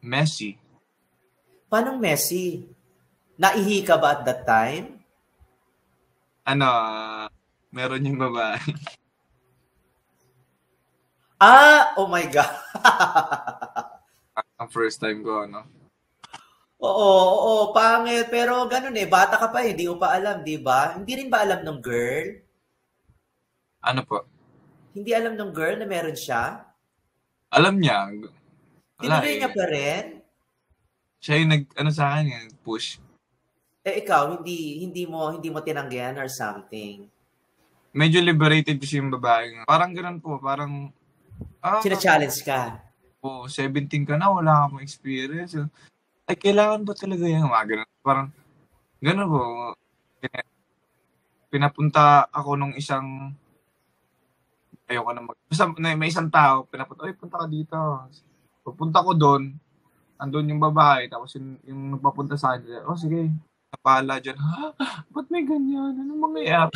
Messy. Paanong messy? Naihi ka ba at that time? Ano, meron yung babae. Oh my God. Ang first time ko, ano. Oo, oo, pangit. Pero ganun eh, bata ka pa eh, hindi mo pa alam, di ba? Hindi rin ba alam ng girl? Ano po? Hindi alam ng girl na meron siya? Alam niya, wala Tinuloy niya eh. pa rin? Siya yung ano sa akin, yung push. Ikaw, hindi mo tinanggihan or something. Medyo liberated kasi yung babae. Parang ganun po, parang, Sina-challenge ka. 17 ka na, wala ka pong experience. Ay, kailangan ba talaga yan? Mga ganun. Parang, ganun po. Pinapunta ako nung isang, ayoko na basta may isang tao, pinapunta, punta ka dito. Pupunta ko doon, andun yung babae, tapos yung nagpapunta sa akin, sige, napala dyan, ha? Ba't may ganyan? Anong mangyayari?